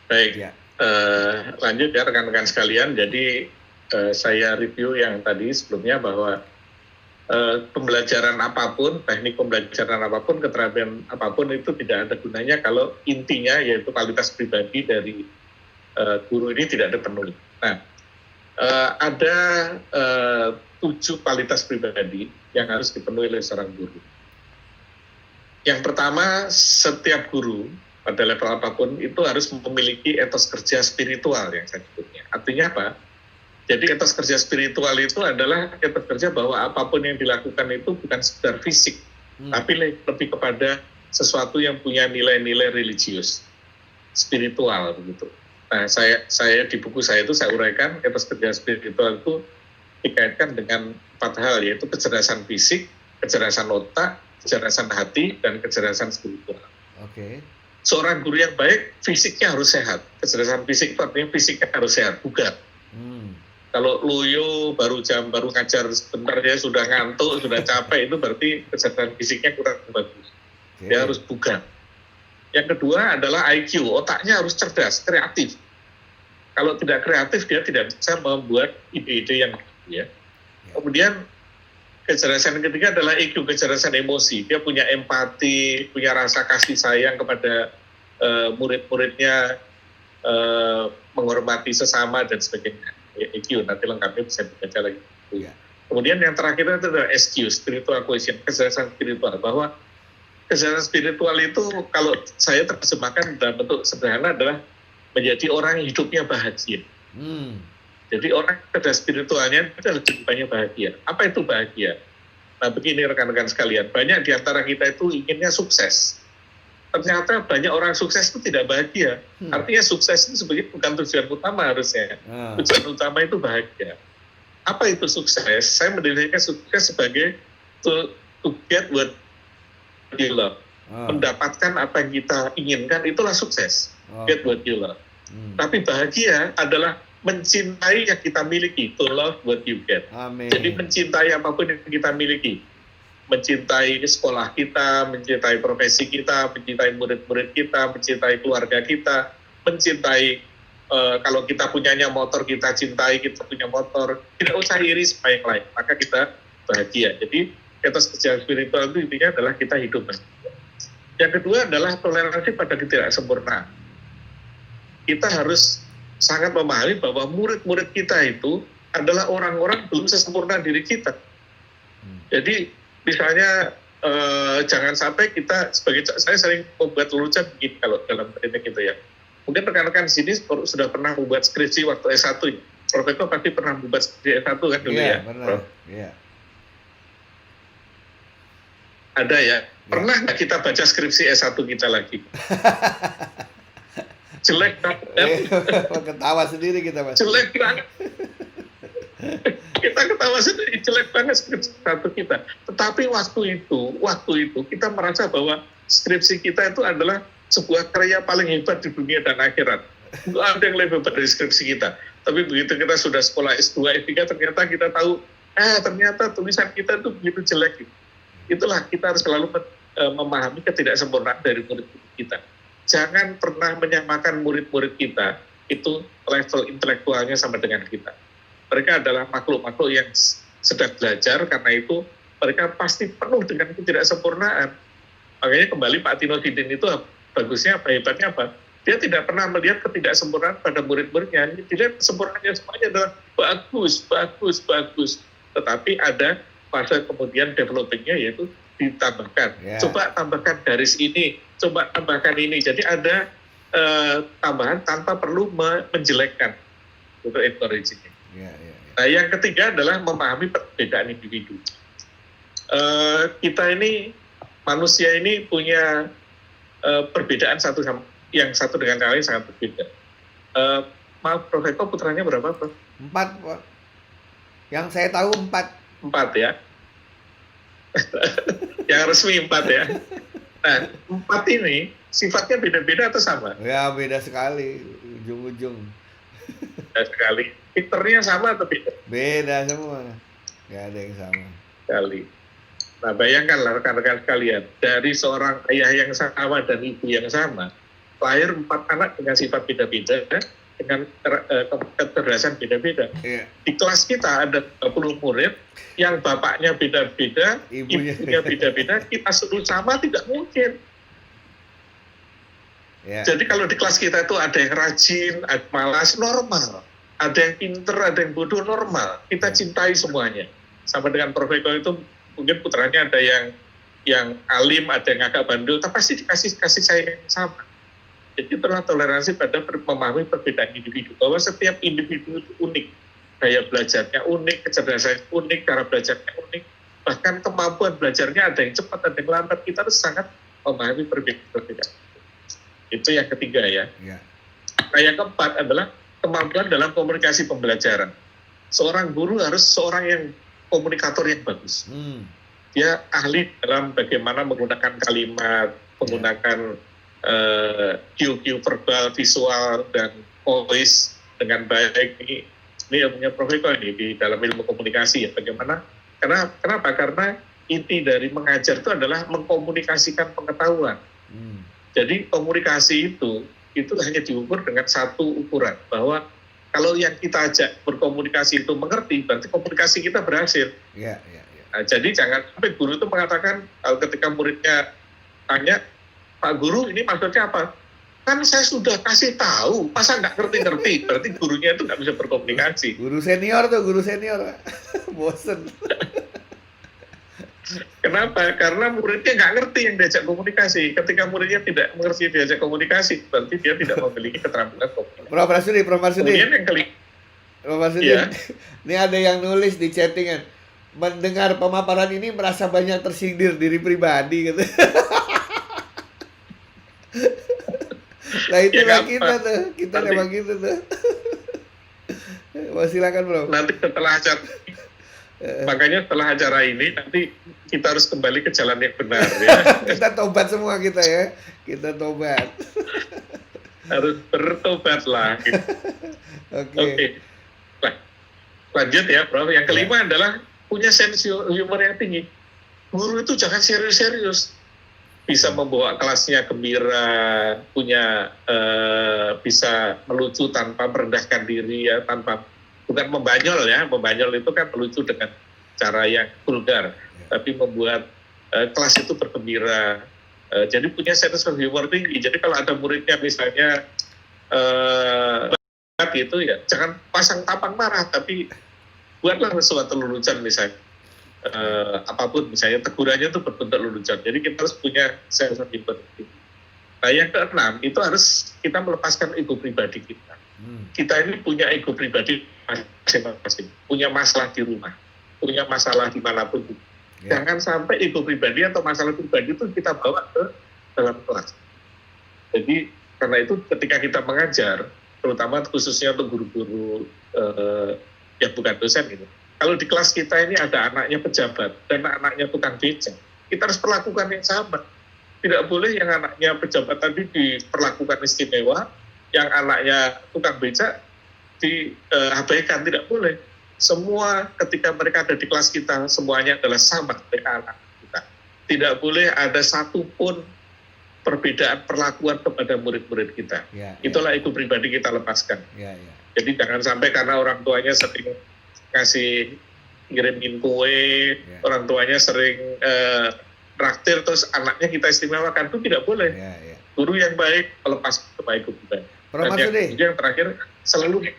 Baik, Ya. lanjut ya rekan-rekan sekalian. Jadi saya review yang tadi sebelumnya bahwa pembelajaran apapun, teknik pembelajaran apapun, keterampilan apapun itu tidak ada gunanya kalau intinya yaitu kualitas pribadi dari guru ini tidak terpenuhi. Nah, ada 7 kualitas pribadi yang harus dipenuhi oleh seorang guru. Yang pertama, setiap guru pada level apapun itu harus memiliki etos kerja spiritual yang saya sebutnya. Artinya apa? Jadi etos kerja spiritual itu adalah etos kerja bahwa apapun yang dilakukan itu bukan sekedar fisik, tapi lebih kepada sesuatu yang punya nilai-nilai religius, spiritual begitu. Nah, saya di buku saya itu saya uraikan etos kerja spiritual itu dikaitkan dengan 4 hal, yaitu kecerdasan fisik, kecerdasan otak, kecerdasan hati, dan kecerdasan spiritual. Oke. Seorang guru yang baik, fisiknya harus sehat. Kecerdasan fisik itu artinya fisiknya harus sehat, bugar. Kalau loyo baru ngajar sebentar dia sudah ngantuk, sudah capek, itu berarti kecerdasan fisiknya kurang bagus. Dia harus bugar. Yang kedua adalah IQ, otaknya harus cerdas, kreatif. Kalau tidak kreatif dia tidak bisa membuat ide-ide yang ya. Kemudian kecerdasan ketiga adalah EQ, kecerdasan emosi. Dia punya empati, punya rasa kasih sayang kepada murid-muridnya, menghormati sesama dan sebagainya. EQ nanti lengkapnya bisa dibaca lagi. Kemudian yang terakhir itu adalah SQ, spiritual quotient, kecerdasan spiritual. Bahwa kecerdasan spiritual itu kalau saya terjemahkan dalam bentuk sederhana adalah menjadi orang yang hidupnya bahagia. Jadi orang cerdas spiritualnya itu adalah kehidupannya bahagia. Apa itu bahagia? Nah begini rekan-rekan sekalian, banyak di antara kita itu inginnya sukses. Ternyata banyak orang sukses itu tidak bahagia. Artinya sukses itu sebenarnya bukan tujuan utama harusnya. Tujuan utama itu bahagia. Apa itu sukses? Saya mendefinisikan sukses sebagai to get what you love. Mendapatkan apa yang kita inginkan, itulah sukses. Get what you love. Tapi bahagia adalah mencintai yang kita miliki, to love what you get. Amin. Jadi mencintai apapun yang kita miliki, mencintai sekolah kita, mencintai profesi kita, mencintai murid-murid kita, mencintai keluarga kita, mencintai kalau kita punyanya motor kita cintai, kita punya motor, tidak usah iri sama yang lain, maka kita bahagia. Jadi etos kerja spiritual itu intinya adalah kita hidup bahagia. Yang kedua adalah toleransi pada ketidaksempurnaan. Kita harus sangat memahami bahwa murid-murid kita itu adalah orang-orang belum sesempurna diri kita. Jadi misalnya jangan sampai kita sebagai, saya sering membuat lelucon begini kalau dalam teknik itu ya. Mungkin rekan-rekan di sini sudah pernah membuat skripsi waktu S1. Prof. Eko pasti pernah membuat skripsi S1 kan dulu ya? Benar. Iya. Ada ya? Pernah nggak kita baca skripsi S1 kita lagi? Jelek banget. Ketawa sendiri kita Mas. Jelek banget. Kita ketawa sendiri, jelek banget skripsi S1 kita. Tetapi waktu itu kita merasa bahwa skripsi kita itu adalah sebuah karya paling hebat di dunia dan akhirat. Nggak ada yang lebih hebat dari skripsi kita. Tapi begitu kita sudah sekolah S2, S3, ternyata kita tahu, ternyata tulisan kita itu begitu jelek. Itulah kita harus selalu memahami ketidaksempurnaan dari murid-murid kita. Jangan pernah menyamakan murid-murid kita itu level intelektualnya sama dengan kita. Mereka adalah makhluk-makhluk yang sedang belajar, karena itu mereka pasti penuh dengan ketidaksempurnaan. Makanya kembali Pak Tino Sidin itu bagusnya apa, hebatnya apa? Dia tidak pernah melihat ketidaksempurnaan pada murid-muridnya. Dia sempurnanya semuanya adalah bagus. Tetapi ada fase kemudian developingnya, yaitu ditambahkan. Coba tambahkan garis ini, coba tambahkan ini. Jadi ada tambahan tanpa perlu menjelekkan untuk encouraging. Nah, yang ketiga adalah memahami perbedaan individu. Kita ini, manusia ini punya perbedaan yang satu dengan yang lain sangat berbeda. Maaf, Prof. Eko putranya berapa, Prof? 4, Pak. Yang saya tahu 4. 4 ya. Yang resmi 4 ya. Nah, 4 ini sifatnya beda-beda atau sama? Ya, beda sekali, ujung-ujung. Beda sekali. Pinternya sama atau beda? Beda semua. Nggak ada yang sama. Sekali. Nah, bayangkanlah rekan-rekan sekalian, dari seorang ayah yang sama dan ibu yang sama, lahir 4 anak dengan sifat beda-beda, dengan kecerdasan beda-beda. Iya. Di kelas kita ada 20 murid yang bapaknya beda-beda, Ibunya. ibunya beda-beda, kita suruh sama tidak mungkin. Ya. Jadi kalau di kelas kita itu ada yang rajin, ada yang malas, normal. Ada yang pinter, ada yang bodoh, normal. Kita cintai semuanya. Sama dengan Prof. Eko itu mungkin putranya ada yang alim, ada yang agak bandel, tapi pasti dikasih kasih sayang yang sama. Jadi itulah toleransi pada memahami perbedaan individu. Bahwa setiap individu itu unik. Gaya belajarnya unik, kecerdasannya unik, cara belajarnya unik. Bahkan kemampuan belajarnya ada yang cepat, ada yang lambat. Kita harus sangat memahami perbedaan. Itu yang ketiga ya. Ya. Nah yang keempat adalah kemampuan dalam komunikasi pembelajaran. Seorang guru harus seorang yang komunikator yang bagus. Dia ahli dalam bagaimana menggunakan kalimat, menggunakan cue verbal, visual, dan voice dengan baik. Ini ilmunya Prof. Eko ini di dalam ilmu komunikasi ya. Bagaimana? Kenapa? Karena inti dari mengajar itu adalah mengkomunikasikan pengetahuan. Jadi komunikasi itu hanya diukur dengan satu ukuran, bahwa kalau yang kita ajak berkomunikasi itu mengerti, berarti komunikasi kita berhasil. Ya. Nah, jadi jangan sampai guru itu mengatakan ketika muridnya tanya, Pak Guru ini maksudnya apa? Kan saya sudah kasih tahu, masa nggak ngerti-ngerti? Berarti gurunya itu nggak bisa berkomunikasi. Guru senior. Bosen. Kenapa? Karena muridnya nggak ngerti yang diajak komunikasi. Ketika muridnya tidak mengerti diajak komunikasi, berarti dia tidak memiliki keterampilan komunikasi. Prof. Marsudi. Kemudian yang kelima, Prof. Marsudi. ya, Ini ada yang nulis di chattingan. Mendengar pemaparan ini merasa banyak tersindir diri pribadi gitu. Nah itulah Ya, kita tuh, kita nanti- memang gitu tuh. Wah, silakan bro. nanti setelah acara, makanya setelah acara ini nanti kita harus kembali ke jalan yang benar ya. Kita tobat semua kita ya, kita tobat. Harus bertobat lah. Oke. Oke. Nah, lanjut ya, Prof. Yang kelima adalah punya sense humor yang tinggi. Guru itu jangan serius-serius. Bisa membawa kelasnya gembira, punya bisa melucu tanpa merendahkan diri ya, bukan membanyol ya. Membanyol itu kan melucu dengan cara yang vulgar, tapi membuat kelas itu bergembira. Jadi punya sense of humor tinggi. Jadi kalau ada muridnya misalnya gitu ya, jangan pasang tampang marah, tapi buatlah sesuatu lelucon misalnya. Apapun misalnya tegurannya itu berbentuk lelucon. Jadi kita harus punya sense of humor. Nah yang keenam itu harus kita melepaskan ego pribadi kita. Kita ini punya ego pribadi masing-masing, punya masalah di rumah, punya masalah dimanapun. Jangan sampai ego pribadi atau masalah pribadi itu kita bawa ke dalam kelas. Jadi karena itu ketika kita mengajar, terutama khususnya untuk guru-guru yang bukan dosen gitu. Kalau di kelas kita ini ada anaknya pejabat dan anaknya tukang beca, kita harus perlakukan yang sama. Tidak boleh yang anaknya pejabat tadi diperlakukan istimewa, yang anaknya tukang beca diabaikan, tidak boleh. Semua ketika mereka ada di kelas kita, semuanya adalah sama dengan anak kita. Tidak boleh ada satupun perbedaan perlakuan kepada murid-murid kita. Itulah ego pribadi kita lepaskan. Jadi jangan sampai karena orang tuanya sering kasih ngirimin kue, orang tuanya sering traktir, terus anaknya kita istimewakan, itu tidak boleh. Guru yang baik melepas ego pribadi. Prof. Marsudi. Yang terakhir selalu,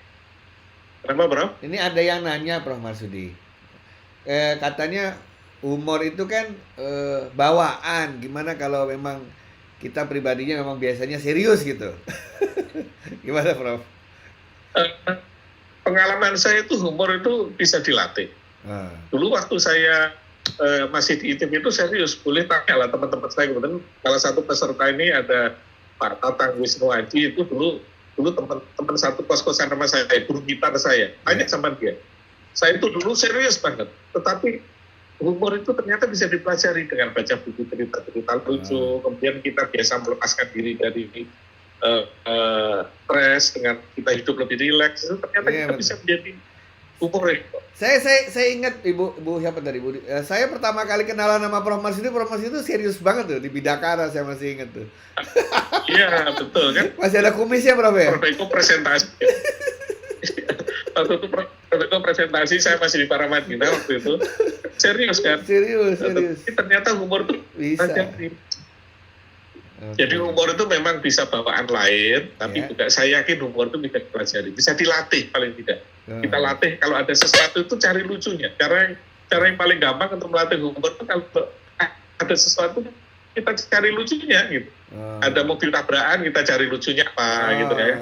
kenapa Bro? Ini ada yang nanya Prof. Marsudi. Katanya humor itu kan bawaan. Gimana kalau memang kita pribadinya memang biasanya serius gitu? Gimana Prof? Pengalaman saya itu humor itu bisa dilatih. Dulu waktu saya masih di ITB itu serius, boleh tanya lah teman-teman saya. Kemudian salah satu peserta ini ada Pak Tatang Wisnuaji, itu dulu teman satu kos-kosan sama saya, guru gitar saya. Tanya sama dia. Saya itu dulu serius banget, tetapi humor itu ternyata bisa dipelajari dengan baca buku cerita-cerita lucu, kemudian kita biasa melepaskan diri dari stres dengan kita hidup lebih rileks, itu ternyata kita bisa menjadi Humor. Saya ingat ibu siapa tadi saya pertama kali kenalan sama Prof Marsudi itu serius banget tuh di Bidakara, saya masih ingat tuh. Iya, betul kan? Masih ada kumisnya Prof ya? Prof Eko presentasi. Waktu itu presentasi saya masih di Paramadina waktu itu. Serius kan? Serius. Tapi ternyata humor tuh Bisa. Jadi humor itu memang bisa bawaan lain, tapi juga saya yakin humor itu bisa dipelajari, bisa dilatih paling tidak. Kita latih kalau ada sesuatu itu cari lucunya. Cara yang paling gampang untuk melatih humor itu kalau ada sesuatu kita cari lucunya gitu. Ada mobil tabrakan kita cari lucunya apa gitu ya.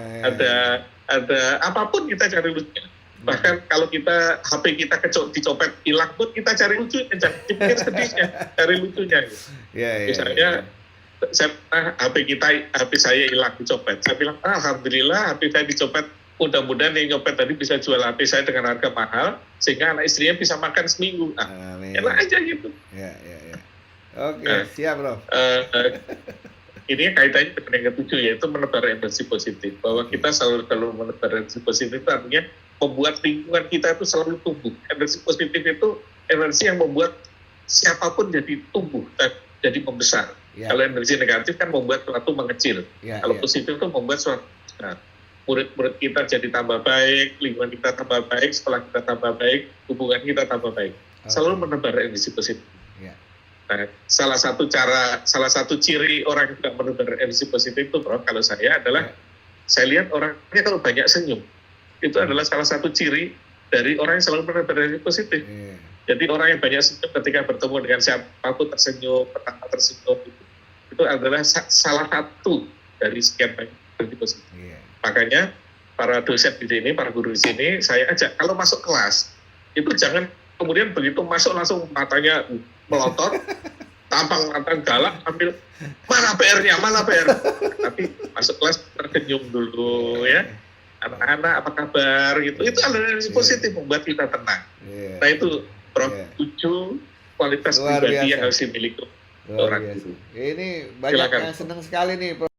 Ada apapun kita cari lucunya. Bahkan kalau kita HP kita dicopet hilang pun kita cari lucunya, jangan dipikir sedihnya, cari lucunya gitu. Misalnya HP saya hilang dicopet. Saya bilang, alhamdulillah HP saya dicopet. Mudah-mudahan yang nyopet tadi bisa jual HP saya dengan harga mahal sehingga anak istrinya bisa makan seminggu. Enak aja gitu. Oke, siap Bro. Ini kaitannya dengan yang ketujuh, yaitu menebar energi positif. Bahwa kita selalu menebar energi positif itu artinya membuat lingkungan kita itu selalu tumbuh. Energi positif itu energi yang membuat siapapun jadi tumbuh dan jadi membesar. Kalau energi negatif kan membuat suatu mengecil. Kalau positif itu membuat suatu besar. Murid-murid kita jadi tambah baik, lingkungan kita tambah baik, sekolah kita tambah baik, hubungan kita tambah baik. Selalu menebar energi positif. Nah, salah satu ciri orang yang tidak menebar energi positif itu, Bro, kalau saya adalah saya lihat orangnya kalau banyak senyum. Itu adalah salah satu ciri dari orang yang selalu menebar energi positif. Jadi orang yang banyak senyum ketika bertemu dengan siapapun tersenyum, pertama tersenyum, itu adalah salah satu dari sekian banyak energi positif. Makanya para dosen di sini, para guru di sini, saya ajak kalau masuk kelas itu jangan kemudian begitu masuk langsung matanya melotot, tampang galak, ambil mana PR-nya, mana PR. Tapi masuk kelas tersenyum dulu ya. Anak-anak apa kabar gitu. Itu adalah energi positif membuat kita tenang. Nah itu Prof 7 kualitas pribadi yang harus dimiliki orang itu. Ini banyak yang senang sekali nih Prof.